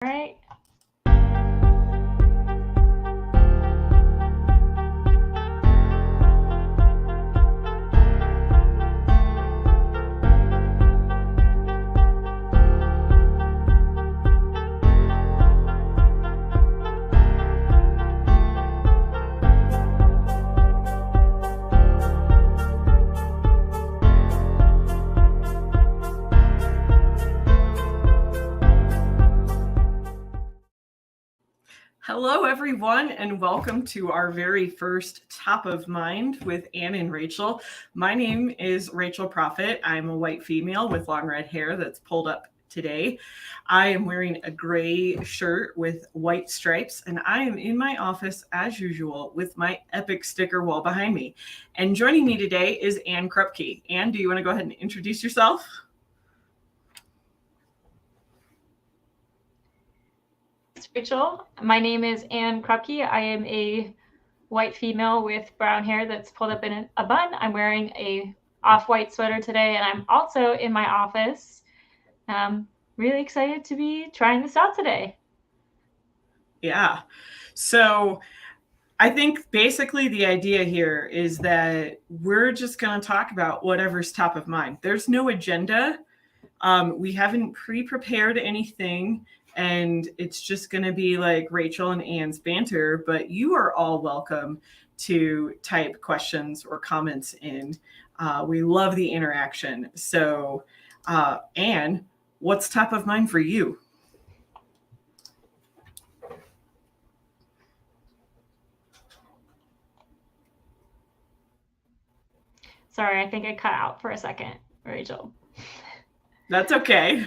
All right. Hello, everyone, and welcome to our very first Top of Mind with Anne and Rachel. My name is Rachel Profitt. I'm a white female with long red hair that's pulled up today. I am wearing a gray shirt with white stripes, and I am in my office as usual with my epic sticker wall behind me. And joining me today is Anne Krupke. Anne, do you want to go ahead and introduce yourself? Rachel. My name is Anne Krupke. I am a white female with brown hair that's pulled up in a bun. I'm wearing a off-white sweater today, and I'm also in my office. Really excited to be trying this out today. Yeah. So I think basically the idea here is that we're just going to talk about whatever's top of mind. There's no agenda. We haven't pre-prepared anything, and it's just going to be like Rachel and Anne's banter, but you are all welcome to type questions or comments in. We love the interaction. So, Anne, what's top of mind for you? Sorry, I think I cut out for a second, Rachel. That's okay.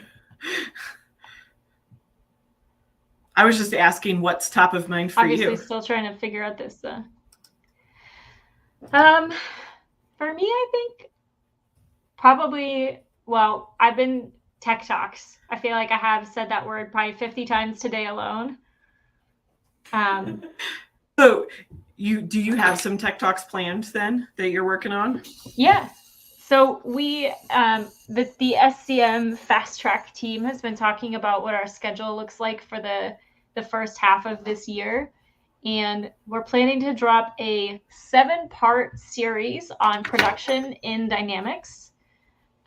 I was just asking what's top of mind for you. Obviously, still trying to figure out this. For me, I think probably, well, I've been tech talks. I feel like I have said that word probably 50 times today alone. So do you have some tech talks planned then that you're working on? Yeah. So we, the SCM Fast Track team has been talking about what our schedule looks like for the first half of this year. And we're planning to drop a 7-part series on production in Dynamics,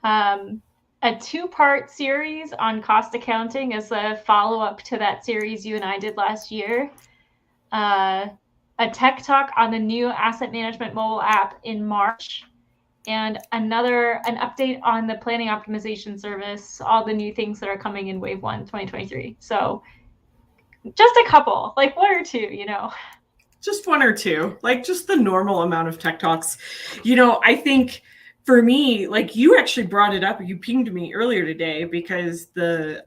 a 2-part series on cost accounting as a follow-up to that series you and I did last year, a tech talk on the new asset management mobile app in March, and an update on the planning optimization service, all the new things that are coming in Wave 1 2023. So just a couple, like 1 or 2, Just 1 or 2, like just the normal amount of tech talks. I think for me, like you actually brought it up, you pinged me earlier today because the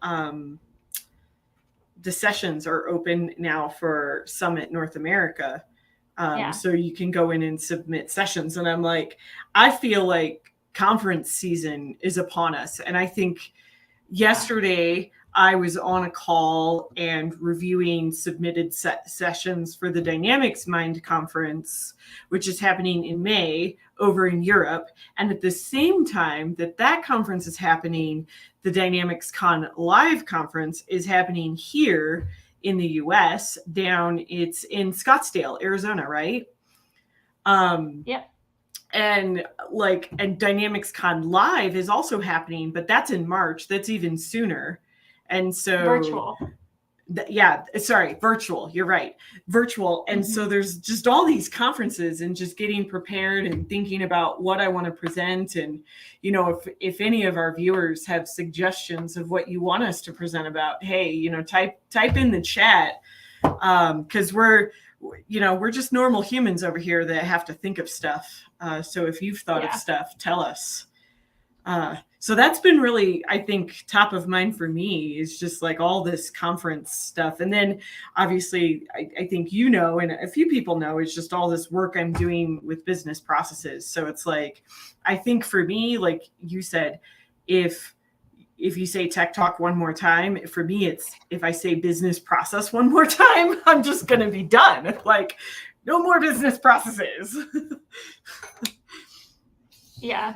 sessions are open now for Summit North America. So you can go in and submit sessions. And I'm like, I feel like conference season is upon us. And I think yesterday I was on a call and reviewing submitted sessions for the Dynamics Mind conference, which is happening in May over in Europe. And at the same time that conference is happening, the Dynamics Con Live conference is happening here in the US it's in Scottsdale, Arizona, right? Yep. And Dynamics Con Live is also happening, but that's in March. That's even sooner. And so virtual. Virtual. You're right. Virtual. And so there's just all these conferences and just getting prepared and thinking about what I want to present. And, if any of our viewers have suggestions of what you want us to present about, hey, type in the chat. Cause we're just normal humans over here that have to think of stuff. So if you've thought of stuff, tell us. So that's been really, I think, top of mind for me is just like all this conference stuff. And then obviously, I think and a few people know, it's just all this work I'm doing with business processes. So it's like, I think for me, like you said, if you say tech talk one more time, for me, it's if I say business process one more time, I'm just going to be done. Like no more business processes. Yeah.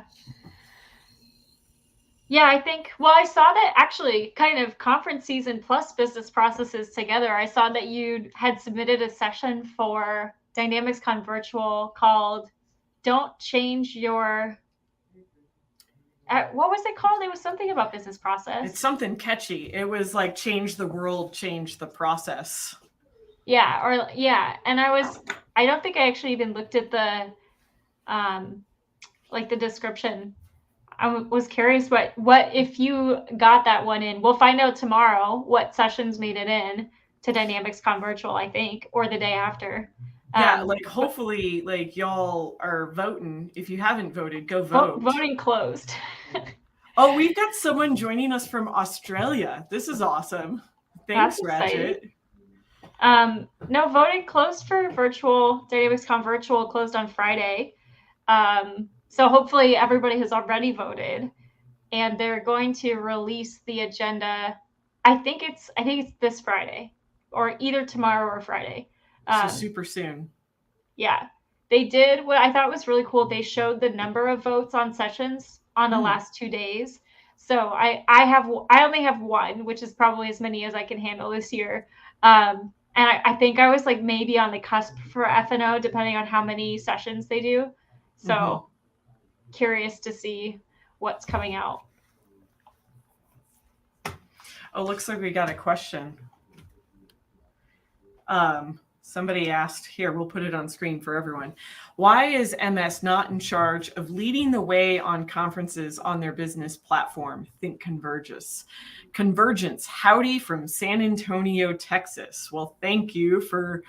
Yeah, I think, well, I saw that actually kind of conference season plus business processes together. I saw that you had submitted a session for DynamicsCon Virtual called Don't Change Your, what was it called? It was something about business process. It's something catchy. It was like change the world, change the process. Yeah. And I don't think I actually even looked at like the description. I was curious what if you got that one in. We'll find out tomorrow what sessions made it in to DynamicsCon Virtual, I think, or the day after. Yeah, like hopefully like y'all are voting. If you haven't voted, go vote. Voting closed. Oh, we've got someone joining us from Australia. This is awesome. Thanks, Ratchet. No, voting closed for virtual. DynamicsCon Virtual closed on Friday. So hopefully everybody has already voted, and they're going to release the agenda. I think it's this Friday, or either tomorrow or Friday. So super soon. Yeah, they did what I thought was really cool. They showed the number of votes on sessions on the last 2 days. So I only have one, which is probably as many as I can handle this year. And I think I was like maybe on the cusp for F&O, depending on how many sessions they do. So curious to see what's coming out. Oh, looks like we got a question. Somebody asked, here, we'll put it on screen for everyone. Why is MS not in charge of leading the way on conferences on their business platform? Think Convergence. Howdy from San Antonio, Texas. Well, thank you for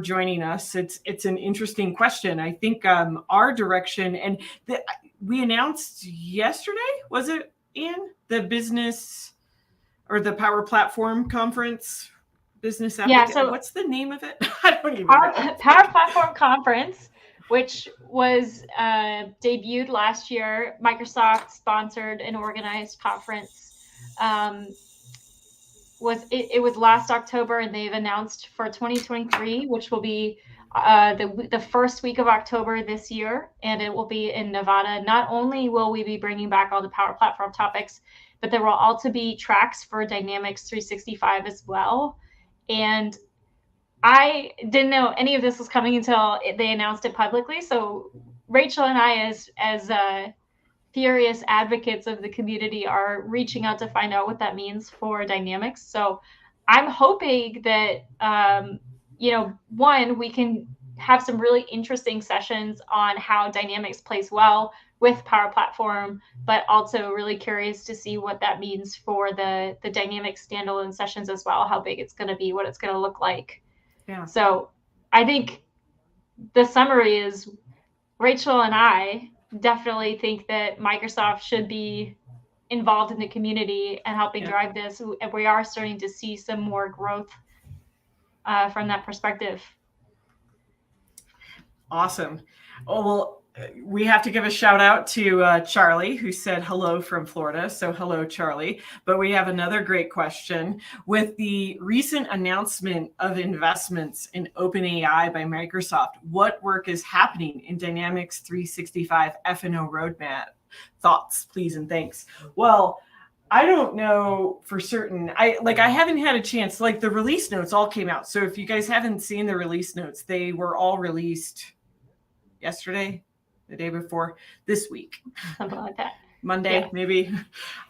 joining us. It's an interesting question. I think our direction, and we announced yesterday, was it, Anne? The business or the Power Platform Conference? Business application. Yeah, so what's the name of it? I don't even know. Power Platform Conference, which was debuted last year. Microsoft sponsored and organized conference. It was last October, and they've announced for 2023, which will be the first week of October this year, and it will be in Nevada. Not only will we be bringing back all the Power Platform topics, but there will also be tracks for Dynamics 365 as well. And I didn't know any of this was coming until they announced it publicly. So Rachel and I, as furious advocates of the community, are reaching out to find out what that means for Dynamics. So I'm hoping that, one, we can have some really interesting sessions on how Dynamics plays well with Power Platform, but also really curious to see what that means for the Dynamics standalone sessions as well, how big it's going to be, what it's going to look like. Yeah. So I think the summary is Rachel and I definitely think that Microsoft should be involved in the community and helping drive this. And we are starting to see some more growth from that perspective. Awesome. Oh, well, we have to give a shout out to Charlie, who said hello from Florida. So hello, Charlie. But we have another great question. With the recent announcement of investments in OpenAI by Microsoft, what work is happening in Dynamics 365 F&O roadmap? Thoughts, please, and thanks. Well, I don't know for certain. I haven't had a chance. Like, the release notes all came out. So if you guys haven't seen the release notes, they were all released yesterday, the day before, this week. Something like that. Monday, maybe.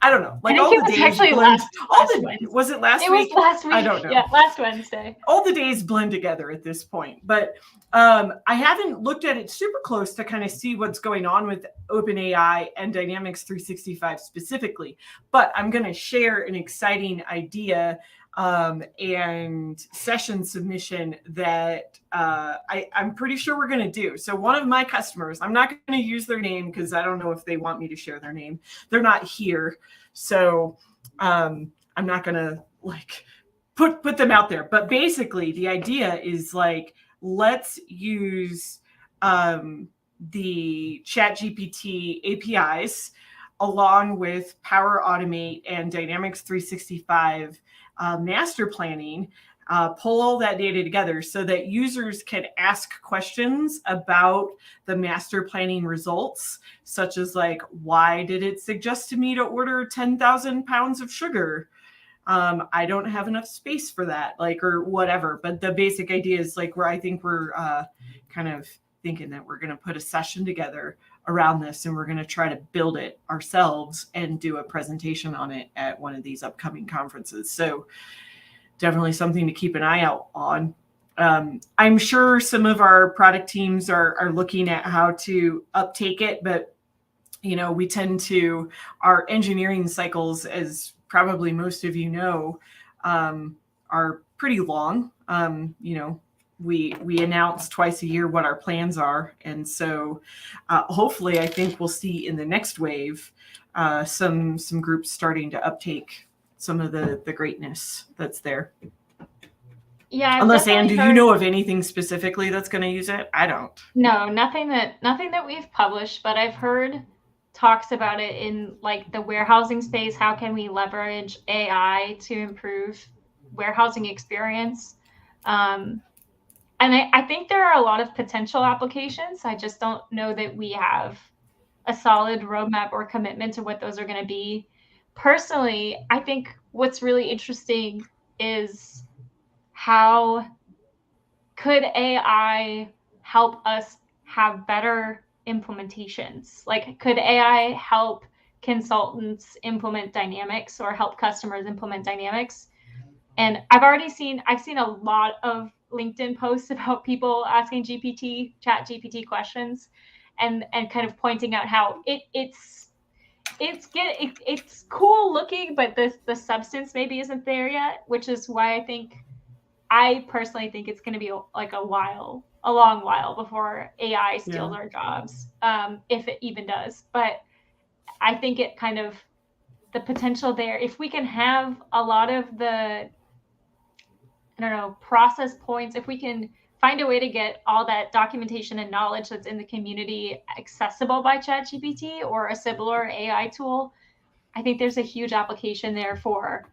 I don't know. Like, all the days actually blend. Was it last week? It was last week. I don't know. Yeah, last Wednesday. All the days blend together at this point. But I haven't looked at it super close to kind of see what's going on with OpenAI and Dynamics 365 specifically. But I'm going to share an exciting idea and session submission that I'm pretty sure we're going to do. So one of my customers, I'm not going to use their name because I don't know if they want me to share their name. They're not here. So I'm not going to put them out there. But basically the idea is let's use the ChatGPT APIs along with Power Automate and Dynamics 365 master planning pull all that data together so that users can ask questions about the master planning results, such as like, why did it suggest to me to order 10,000 pounds of sugar? I don't have enough space for that, like, or whatever. But the basic idea is like, where I think we're kind of thinking that we're going to put a session together around this, and we're going to try to build it ourselves and do a presentation on it at one of these upcoming conferences. So definitely something to keep an eye out on. I'm sure some of our product teams are looking at how to uptake it, but we tend to, our engineering cycles, as probably most of you know, are pretty long. We announce twice a year what our plans are, and so hopefully, I think we'll see in the next wave some groups starting to uptake some of the greatness that's there. Yeah. Unless, Anne, do you know of anything specifically that's going to use it? I don't. No, nothing that we've published, but I've heard talks about it in like the warehousing space. How can we leverage AI to improve warehousing experience? And I think there are a lot of potential applications. I just don't know that we have a solid roadmap or commitment to what those are going to be. Personally, I think what's really interesting is how could AI help us have better implementations? Like, could AI help consultants implement Dynamics or help customers implement Dynamics? And I've seen a lot of LinkedIn posts about people asking chat GPT questions and kind of pointing out how it's cool looking, but the substance maybe isn't there yet, which is why I personally think it's going to be like a long while before AI steals our jobs, if it even does. But I think it kind of, the potential there, if we can have a lot of the, process points, if we can find a way to get all that documentation and knowledge that's in the community accessible by ChatGPT or a similar AI tool, I think there's a huge application there for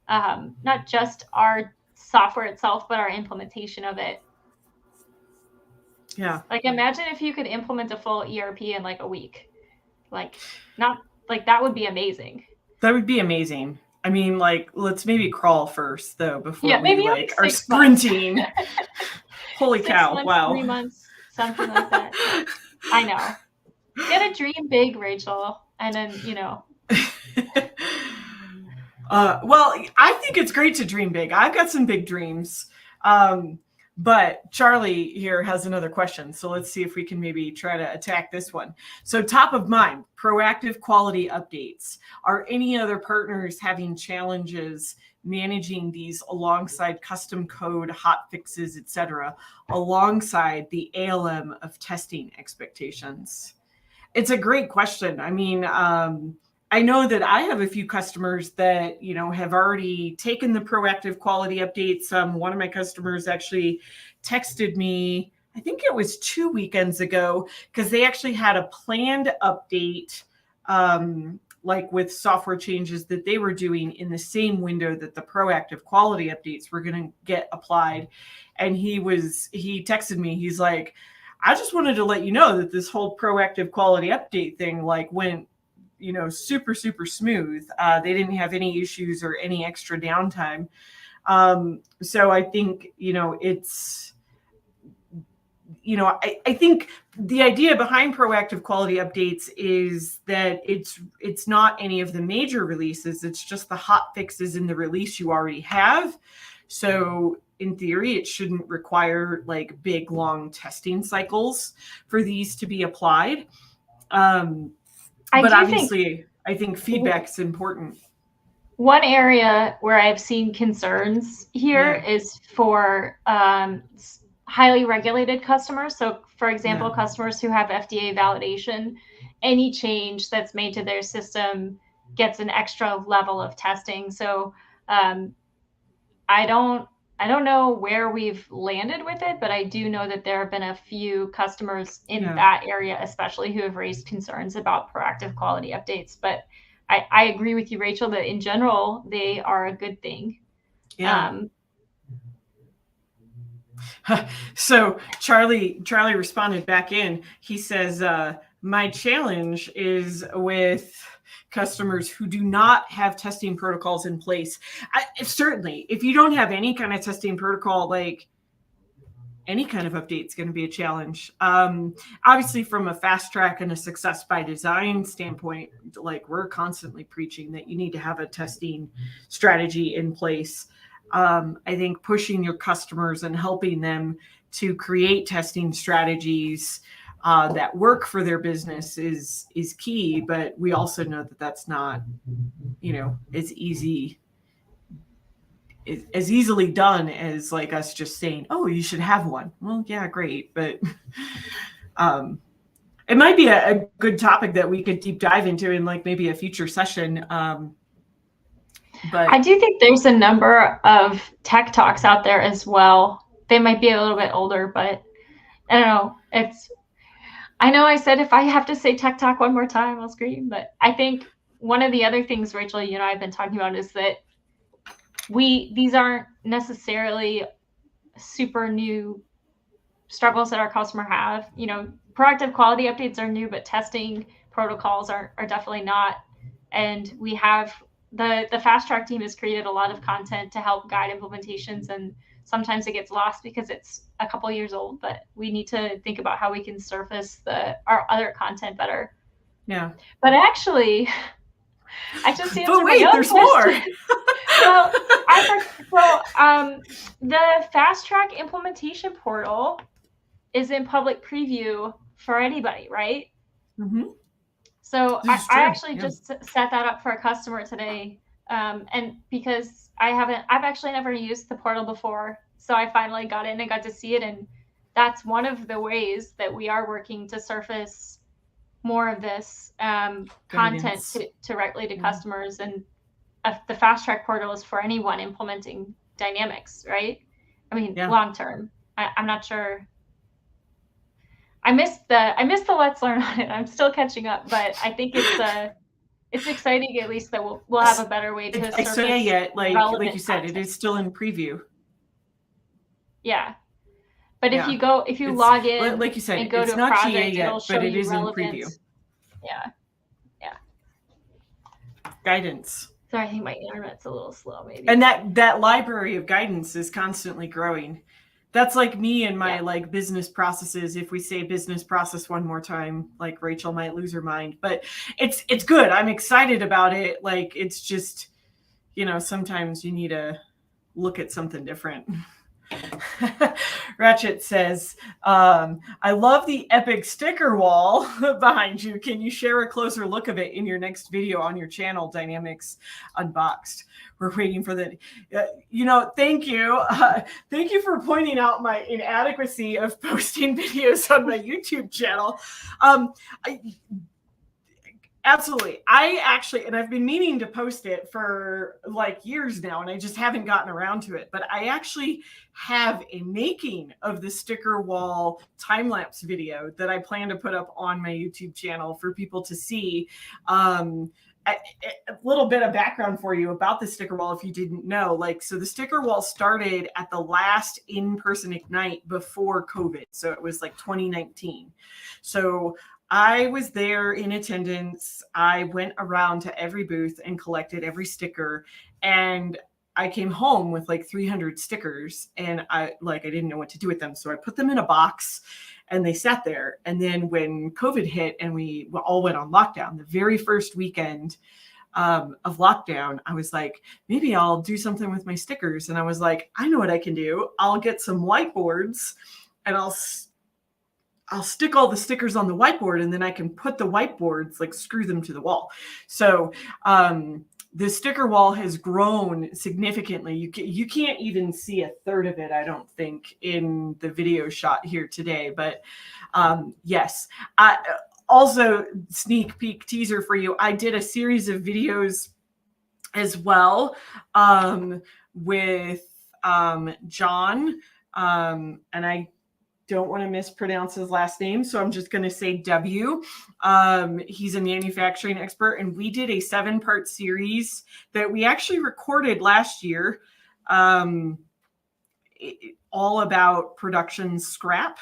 not just our software itself, but our implementation of it. Yeah. Like, imagine if you could implement a full ERP in like a week. That would be amazing. That would be amazing. I mean, like, let's maybe crawl first though before we like are sprinting. Holy cow! 6 months, wow. 3 months, something like that. I know. Get a dream big, Rachel, and then well, I think it's great to dream big. I've got some big dreams. But Charlie here has another question. So let's see if we can maybe try to attack this one. So top of mind, proactive quality updates. Are any other partners having challenges managing these alongside custom code, hot fixes, etc., alongside the ALM of testing expectations? It's a great question. I mean, I know that I have a few customers that, have already taken the proactive quality updates. One of my customers actually texted me, I think it was 2 weekends ago, because they actually had a planned update, like with software changes that they were doing in the same window that the proactive quality updates were going to get applied. And he texted me, he's like, I just wanted to let you know that this whole proactive quality update thing went super, super smooth. They didn't have any issues or any extra downtime. So I think, it's, I think the idea behind proactive quality updates is that it's not any of the major releases. It's just the hot fixes in the release you already have. So in theory, it shouldn't require like big, long testing cycles for these to be applied. But obviously, I think feedback is important. One area where I've seen concerns here is for highly regulated customers. So, for example, customers who have FDA validation, any change that's made to their system gets an extra level of testing. So, I don't know where we've landed with it, but I do know that there have been a few customers in that area, especially, who have raised concerns about proactive quality updates. But I agree with you, Rachel, that in general, they are a good thing. Yeah. So Charlie responded back in. He says, my challenge is with customers who do not have testing protocols in place. Certainly, if you don't have any kind of testing protocol, like any kind of update is going to be a challenge. Obviously, from a fast track and a success by design standpoint, like we're constantly preaching that you need to have a testing strategy in place. I think pushing your customers and helping them to create testing strategies that work for their business is key. But we also know that that's not, as easily done as like us just saying, oh, you should have one. Well, yeah, great. But it might be a good topic that we could deep dive into in like maybe a future session. But I do think there's a number of tech talks out there as well. They might be a little bit older, but I don't know. I know I said if I have to say tech talk one more time, I'll scream. But I think one of the other things, Rachel, you and I have been talking about is that these aren't necessarily super new struggles that our customer have. Proactive quality updates are new, but testing protocols are definitely not. And we have the fast track team has created a lot of content to help guide implementations, and sometimes it gets lost because it's a couple years old, but we need to think about how we can surface our other content better. Yeah. But actually, I just answered but wait, my own there's question. more. The fast track implementation portal is in public preview for anybody, right? Mm-hmm. So I actually just set that up for a customer today. And because I've actually never used the portal before. So I finally got in and got to see it. And that's one of the ways that we are working to surface more of this content directly to customers. And the fast track portal is for anyone implementing Dynamics, right? I mean, long term. I'm not sure. I missed the Let's Learn on it. I'm still catching up, but I think it's exciting at least that we'll have a better way to surface. So yeah, like you said, it is still in preview. Yeah, but if you log in, like you said, and go it's to not a project, GA yet, it'll show but it you is relevant. in preview. Yeah. Guidance. So I think my internet's a little slow, maybe. And that library of guidance is constantly growing. That's like me and my like business processes. If we say business process one more time, like Rachel might lose her mind, but it's good. I'm excited about it. Like it's just, sometimes you need to look at something different. Ratchet says, I love the epic sticker wall behind you. Can you share a closer look of it in your next video on your channel, Dynamics Unboxed? We're waiting for the, thank you. Thank you for pointing out my inadequacy of posting videos on my YouTube channel. Absolutely. And I've been meaning to post it for like years now, and I just haven't gotten around to it. But I actually have a making of the sticker wall time-lapse video that I plan to put up on my YouTube channel for people to see. A little bit of background for you about the sticker wall if you didn't know. So the sticker wall started at the last in-person Ignite before COVID. So it was like 2019. So I was there in attendance. I went around to every booth and collected every sticker, and I came home with like 300 stickers, and I didn't know what to do with them. So I put them in a box and they sat there. And then when COVID hit and we all went on lockdown, the very first weekend of lockdown, I was like, maybe I'll do something with my stickers. And I was like, I know what I can do. I'll get some whiteboards and I'll stick all the stickers on the whiteboard, and then I can put the whiteboards, like screw them to the wall. So the sticker wall has grown significantly. You can't even see a third of it, I don't think, in the video shot here today. But yes, also sneak peek teaser for you. I did a series of videos as well with John, and I don't want to mispronounce his last name, so I'm just going to say W. He's a manufacturing expert, and we did a 7-part series that we actually recorded last year. all about production scrap.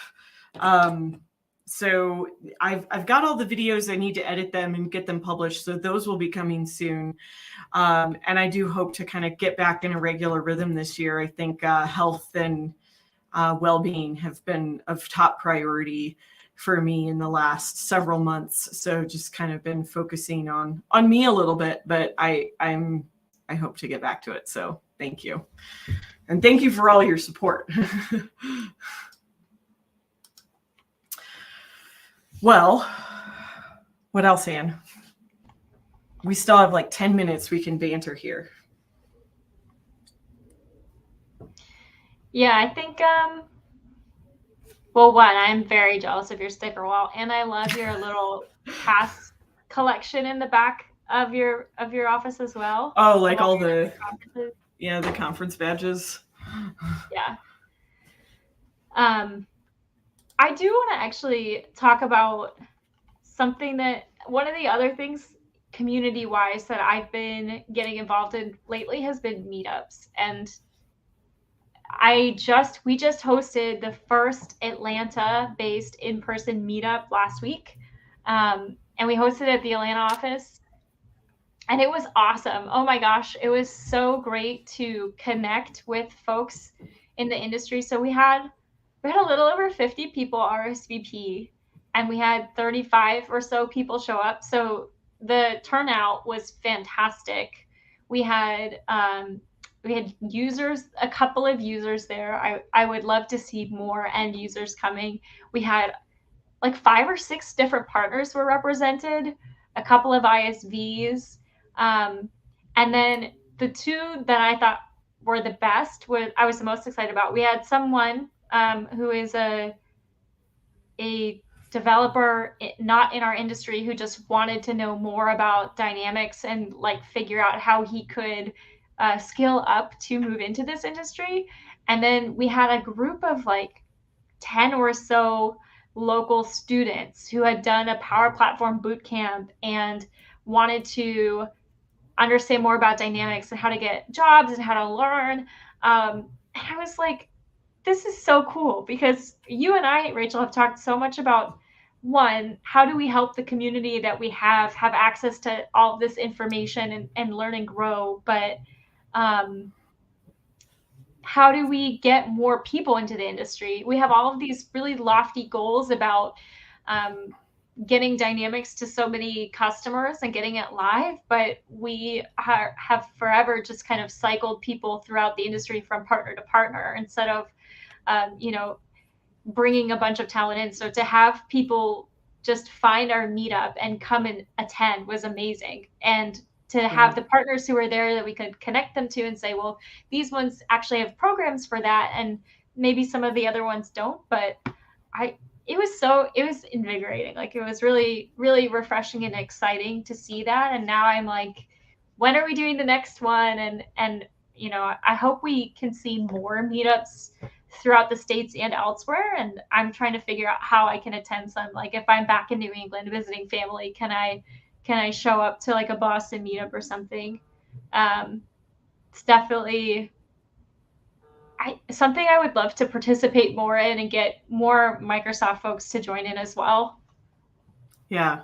So I've got all the videos. I need to edit them and get them published. So those will be coming soon. And I do hope to kind of get back in a regular rhythm this year. I think health and well-being have been of top priority for me in the last several months. So just kind of been focusing on me a little bit, but I hope to get back to it. So thank you. And thank you for all your support. Well, what else, Anne? We still have like 10 minutes we can banter here. Yeah, I think, well, one, I'm very jealous of your sticker wall, and I love your little pass collection in the back of your office as well. Oh, like all the conference badges. Yeah. I do want to actually talk about something that one of the other things community-wise that I've been getting involved in lately has been meetups. And we just hosted the first Atlanta-based in-person meetup last week. And we hosted it at the Atlanta office. And it was awesome. Oh my gosh, it was so great to connect with folks in the industry. So we had a little over 50 people RSVP, and we had 35 or so people show up. So the turnout was fantastic. We had users, a couple of users there. I would love to see more end users coming. We had like 5 or 6 different partners were represented, a couple of ISVs. And then the two that I thought were the best, I was the most excited about. We had someone who is a developer not in our industry who just wanted to know more about Dynamics and like figure out how he could scale up to move into this industry. And then we had a group of like 10 or so local students who had done a Power Platform bootcamp and wanted to understand more about Dynamics and how to get jobs and how to learn. And I was like, this is so cool, because you and I, Rachel, have talked so much about, one, how do we help the community that we have access to all of this information and learn and grow, but how do we get more people into the industry? We have all of these really lofty goals about getting Dynamics to so many customers and getting it live, but we have forever just kind of cycled people throughout the industry from partner to partner instead of bringing a bunch of talent in. So to have people just find our meetup and come and attend was amazing. And to have the partners who were there that we could connect them to and say, well, these ones actually have programs for that, and maybe some of the other ones don't, but it was invigorating. Like, it was really, really refreshing and exciting to see that. And now I'm like, when are we doing the next one? And I hope we can see more meetups throughout the States and elsewhere. And I'm trying to figure out how I can attend some. Like, if I'm back in New England visiting family, can I show up to like a Boston meetup or something? It's definitely something I would love to participate more in and get more Microsoft folks to join in as well. Yeah.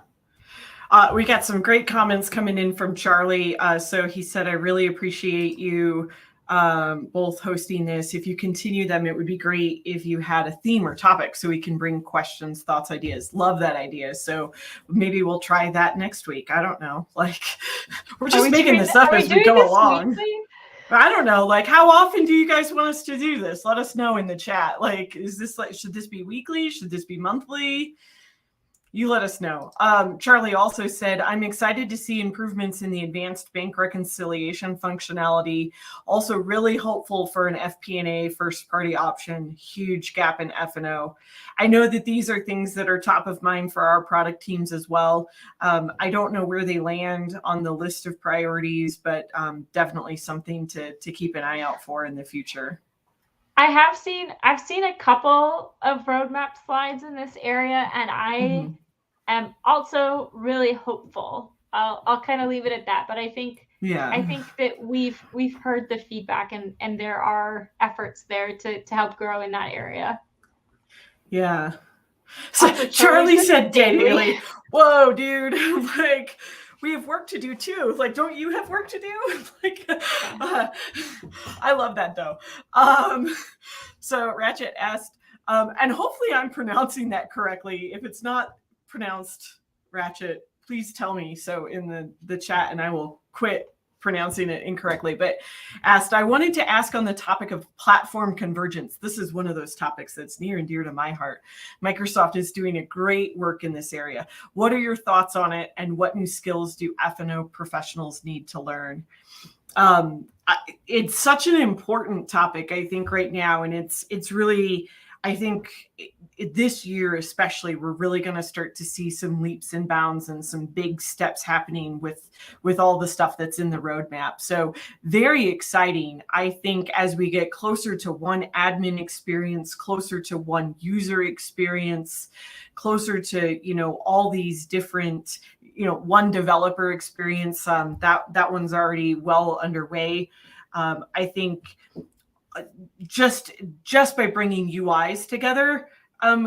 We got some great comments coming in from Charlie. So he said, I really appreciate you both hosting this. If you continue them, it would be great if you had a theme or topic so we can bring questions, thoughts, ideas. Love that idea. So maybe we'll try that next week. I don't know. Like, we're just making this up as we go along. Weekly? I don't know. Like, how often do you guys want us to do this? Let us know in the chat. Like, should this be weekly? Should this be monthly? You let us know. Charlie also said, I'm excited to see improvements in the advanced bank reconciliation functionality. Also really hopeful for an FP&A first-party option. Huge gap in F&O. I know that these are things that are top of mind for our product teams as well. I don't know where they land on the list of priorities, but definitely something to keep an eye out for in the future. I've seen a couple of roadmap slides in this area, and I am also really hopeful. I'll kind of leave it at that, but I think Yeah. I think that we've heard the feedback, and there are efforts there to help grow in that area. Yeah. So Also, Charlie said said daily. daily. Whoa, dude. Like, we have work to do too. Like, don't you have work to do? Like, I love that though. So Ratchet asked, and hopefully I'm pronouncing that correctly. If it's not pronounced Ratchet, please tell me so in the chat, and I will quit pronouncing it incorrectly, but asked, I wanted to ask on the topic of platform convergence. This is one of those topics that's near and dear to my heart. Microsoft is doing a great work in this area. What are your thoughts on it, and what new skills do F&O professionals need to learn? It's such an important topic, I think, right now, and it's really, I think this year especially, we're really going to start to see some leaps and bounds and some big steps happening with all the stuff that's in the roadmap. So very exciting. I think as we get closer to one admin experience, closer to one user experience, closer to, you know, all these different, you know, one developer experience, that one's already well underway. I think just by bringing UIs together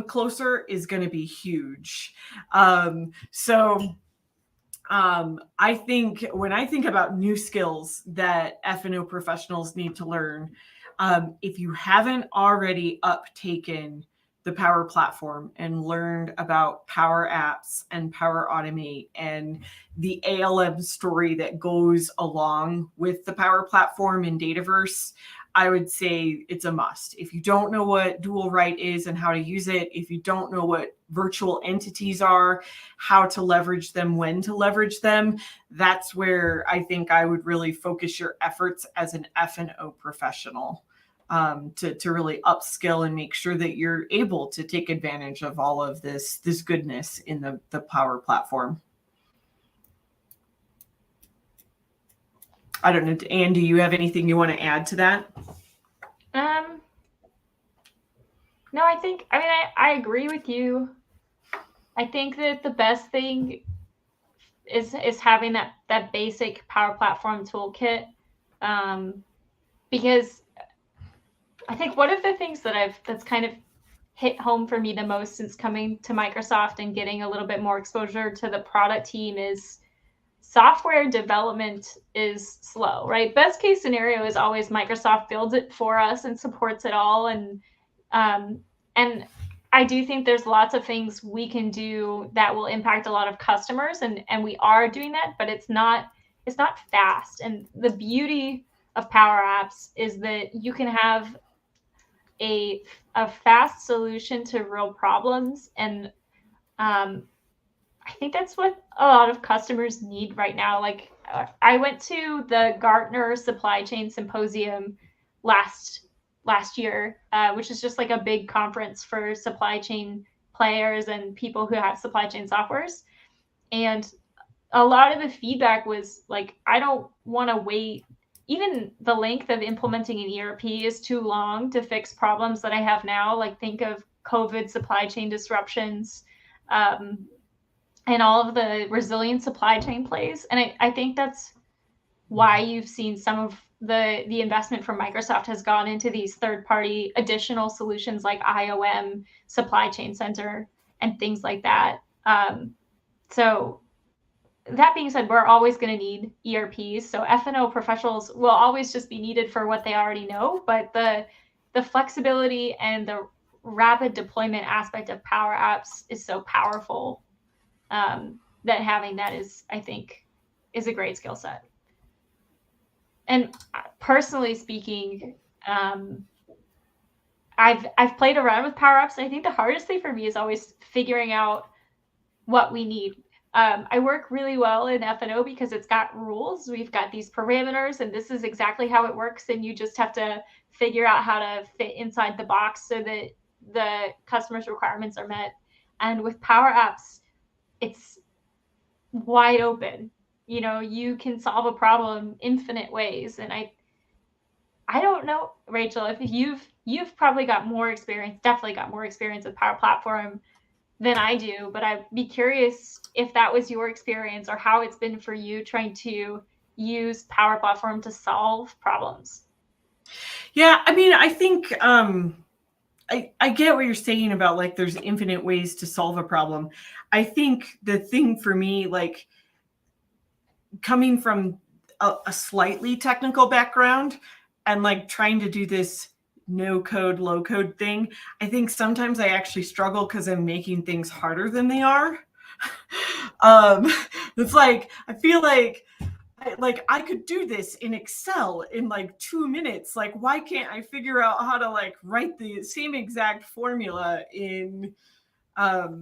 closer is going to be huge. I think when I think about new skills that F&O professionals need to learn, if you haven't already uptaken the Power Platform and learned about Power Apps and Power Automate and the ALM story that goes along with the Power Platform in Dataverse, I would say it's a must. If you don't know what dual write is and how to use it, if you don't know what virtual entities are, how to leverage them, when to leverage them, that's where I think I would really focus your efforts as an F&O professional, to really upskill and make sure that you're able to take advantage of all of this goodness in the Power Platform. I don't know, Anne, do you have anything you want to add to that? No, I agree with you. I think that the best thing is having that basic Power Platform toolkit, because I think one of the things that's kind of hit home for me the most since coming to Microsoft and getting a little bit more exposure to the product team is software development is slow, right? Best case scenario is always Microsoft builds it for us and supports it all. And I do think there's lots of things we can do that will impact a lot of customers, and we are doing that, but it's not fast. And the beauty of Power Apps is that you can have a fast solution to real problems, and I think that's what a lot of customers need right now. Like, I went to the Gartner Supply Chain Symposium last year, which is just like a big conference for supply chain players and people who have supply chain softwares. And a lot of the feedback was like, I don't want to wait. Even the length of implementing an ERP is too long to fix problems that I have now. Like, think of COVID supply chain disruptions, and all of the resilient supply chain plays. And I think that's why you've seen some of the investment from Microsoft has gone into these third-party additional solutions like IOM, Supply Chain Center, and things like that. So that being said, we're always going to need ERPs. So F&O professionals will always just be needed for what they already know. But the flexibility and the rapid deployment aspect of Power Apps is so powerful, that having that is, I think, is a great skill set. And personally speaking, I've played around with Power Apps. And I think the hardest thing for me is always figuring out what we need. I work really well in F&O because it's got rules. We've got these parameters, and this is exactly how it works. And you just have to figure out how to fit inside the box so that the customer's requirements are met. And with Power Apps, it's wide open. You know, you can solve a problem infinite ways. And I don't know, Rachel, if you've probably got more experience, definitely got more experience with Power Platform than I do, but I'd be curious if that was your experience or how it's been for you trying to use Power Platform to solve problems? Yeah, I mean, I think I get what you're saying about like there's infinite ways to solve a problem. I think the thing for me, like coming from a slightly technical background and like trying to do this no code, low code thing, I think sometimes I actually struggle because I'm making things harder than they are. um, it's like I feel like I could do this in Excel in like 2 minutes. Like, why can't I figure out how to like write the same exact formula in Power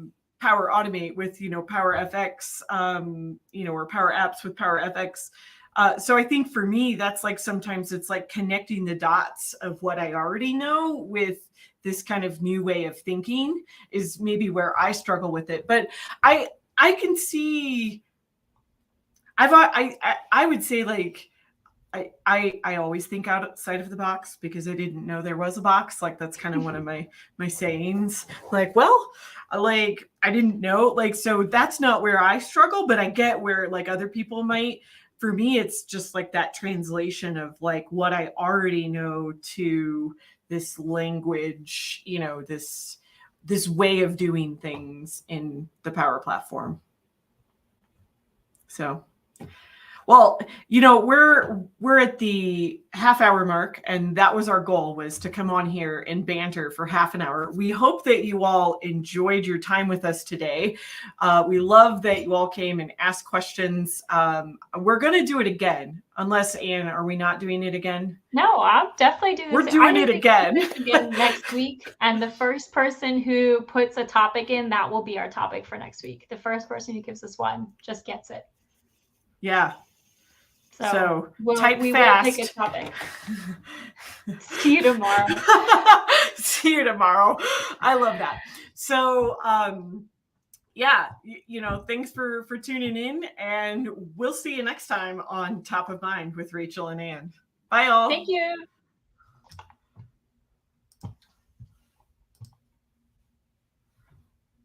Automate with, Power FX, or Power Apps with Power FX. So I think for me, that's like sometimes it's like connecting the dots of what I already know with this kind of new way of thinking is maybe where I struggle with it. But I can see I would say like I always think outside of the box because I didn't know there was a box. Like that's kind of one of my sayings. Like, well, like I didn't know. Like, so that's not where I struggle, but I get where like other people might. For me, it's just like that translation of like what I already know to this language, this way of doing things in the Power Platform. So well, we're at the half-hour mark, and that was our goal, was to come on here and banter for half an hour. We hope that you all enjoyed your time with us today. We love that you all came and asked questions. We're going to do it again, unless, Anne, are we not doing it again? No, I'll definitely do this. We're doing it again. Next week, and the first person who puts a topic in, that will be our topic for next week. The first person who gives us one just gets it. Yeah. So type we fast. will pick a topic. See you tomorrow. See you tomorrow. I love that. So, yeah, thanks for tuning in, and we'll see you next time on Top of Mind with Rachel and Anne. Bye, all. Thank you.